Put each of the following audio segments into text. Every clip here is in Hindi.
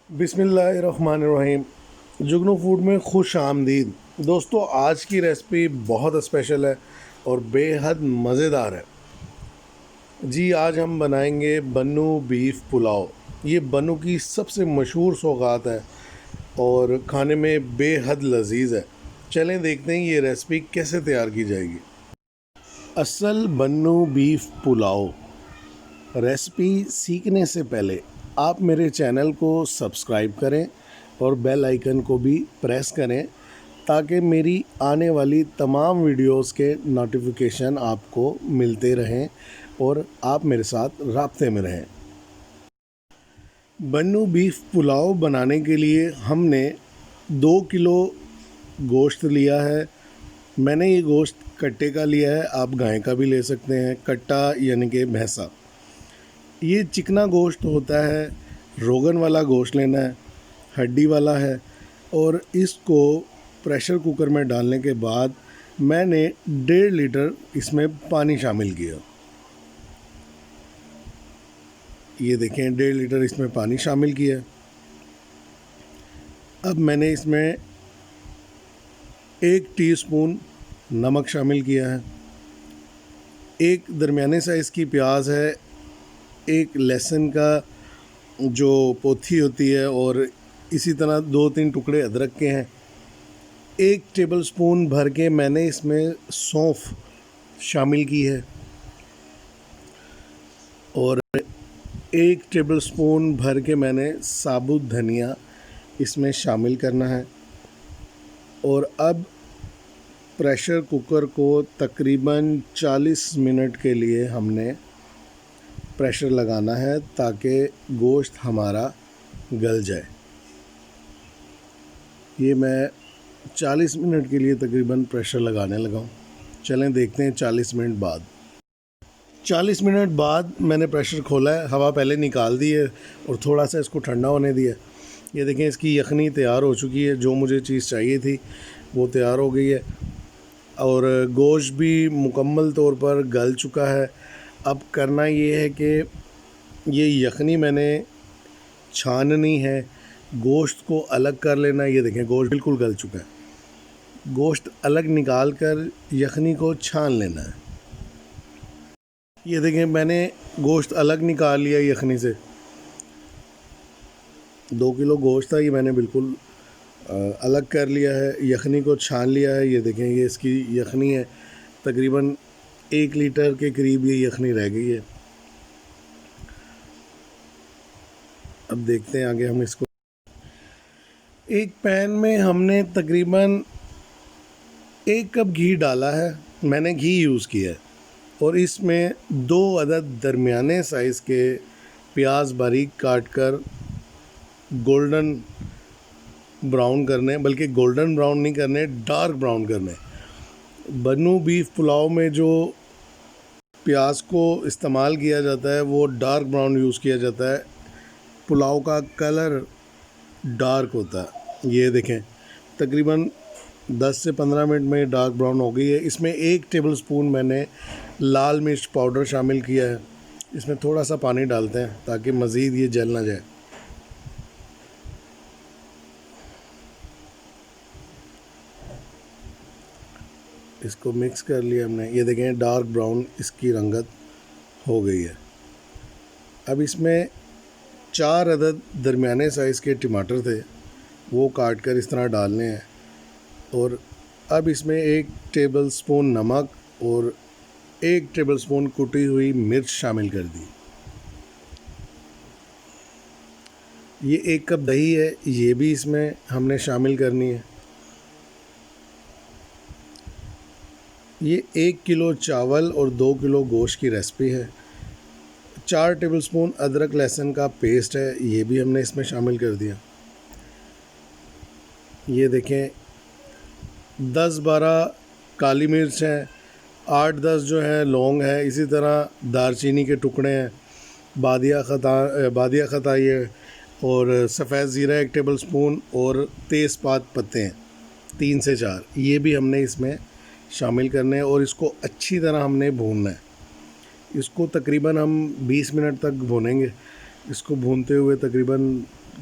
बिस्मिल्लाहिर्रहमानिर्रहीम। जुगनू फूड में खुश आमदीद। दोस्तों, आज की रेसिपी बहुत स्पेशल है और बेहद मज़ेदार है। जी, आज हम बनाएंगे बन्नू बीफ पुलाव। ये बन्नू की सबसे मशहूर सौगात है और खाने में बेहद लजीज है। चलें देखते हैं ये रेसिपी कैसे तैयार की जाएगी। असल बन्नू बीफ पुलाव रेसिपी सीखने से पहले आप मेरे चैनल को सब्सक्राइब करें और बेल आइकन को भी प्रेस करें ताकि मेरी आने वाली तमाम वीडियोस के नोटिफिकेशन आपको मिलते रहें और आप मेरे साथ राब्ते में रहें। बन्नू बीफ पुलाव बनाने के लिए हमने 2 किलो गोश्त लिया है। मैंने ये गोश्त कट्टे का लिया है, आप गाय का भी ले सकते हैं। कट्टा यानी कि भैंसा। ये चिकना गोश्त होता है, रोगन वाला गोश्त लेना है, हड्डी वाला है। और इसको प्रेशर कुकर में डालने के बाद मैंने 1.5 लीटर इसमें पानी शामिल किया। ये देखें, 1.5 लीटर इसमें पानी शामिल किया। अब मैंने इसमें 1 टीस्पून नमक शामिल किया है। एक दरमियाने साइज़ की प्याज है, एक लहसुन का जो पोथी होती है और इसी तरह 2-3 टुकड़े अदरक के हैं। 1 टेबलस्पून भर के मैंने इसमें सौंफ शामिल की है और 1 टेबलस्पून भर के मैंने साबुत धनिया इसमें शामिल करना है। और अब प्रेशर कुकर को तकरीबन 40 मिनट के लिए हमने प्रेशर लगाना है ताकि गोश्त हमारा गल जाए। ये मैं 40 मिनट के लिए तकरीबन प्रेशर लगाने लगा हूँ। चलें देखते हैं 40 मिनट बाद। 40 मिनट बाद मैंने प्रेशर खोला है, हवा पहले निकाल दी है और थोड़ा सा इसको ठंडा होने दिया। ये देखें, इसकी यखनी तैयार हो चुकी है। जो मुझे चीज़ चाहिए थी वो तैयार हो गई है और गोश्त भी मुकम्मल तौर पर गल चुका है। अब करना ये है कि ये यखनी मैंने छाननी है, गोश्त को अलग कर लेना। ये देखें, गोश्त बिल्कुल गल चुका है। गोश्त अलग निकाल कर यखनी को छान लेना है। ये देखें, मैंने गोश्त अलग निकाल लिया यखनी से। 2 किलो गोश्त था, ये मैंने बिल्कुल अलग कर लिया है, यखनी को छान लिया है। ये देखें, ये इसकी यखनी है। तकरीबन 1 लीटर के करीब ये यखनी रह गई है। अब देखते हैं आगे हम इसको। एक पैन में हमने तकरीबन 1 कप घी डाला है। मैंने घी यूज़ किया है और इसमें 2 अदद दरमियाने साइज़ के प्याज बारीक काट कर गोल्डन ब्राउन करने, बल्कि गोल्डन ब्राउन नहीं करने, डार्क ब्राउन करने। बन्नू बीफ पुलाव में जो प्याज को इस्तेमाल किया जाता है वो डार्क ब्राउन यूज़ किया जाता है। पुलाव का कलर डार्क होता है। ये देखें, तकरीबन 10 से 15 मिनट में डार्क ब्राउन हो गई है। इसमें 1 टेबलस्पून मैंने लाल मिर्च पाउडर शामिल किया है। इसमें थोड़ा सा पानी डालते हैं ताकि मज़ीद ये जल ना जाए। इसको मिक्स कर लिया हमने। ये देखें, डार्क ब्राउन इसकी रंगत हो गई है। अब इसमें 4 अदद दरमियाने साइज़ के टमाटर थे, वो काट कर इस तरह डालने हैं। और अब इसमें 1 टेबलस्पून नमक और 1 टेबलस्पून कुटी हुई मिर्च शामिल कर दी। ये 1 कप दही है, ये भी इसमें हमने शामिल करनी है। ये 1 किलो चावल और 2 किलो गोश्त की रेसिपी है। 4 टेबलस्पून अदरक लहसुन का पेस्ट है, ये भी हमने इसमें शामिल कर दिया। ये देखें, 10-12 काली मिर्च हैं, 8-10 जो है लौंग है, इसी तरह दालचीनी के टुकड़े हैं, बादिया खताई है और सफ़ेद ज़ीरा 1 टेबलस्पून और तेज़पात पत्ते हैं 3 से 4, ये भी हमने इसमें शामिल करने हैं और इसको अच्छी तरह हमने भूनना है। इसको तकरीबन हम 20 मिनट तक भूनेंगे। इसको भूनते हुए तकरीबन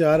4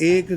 1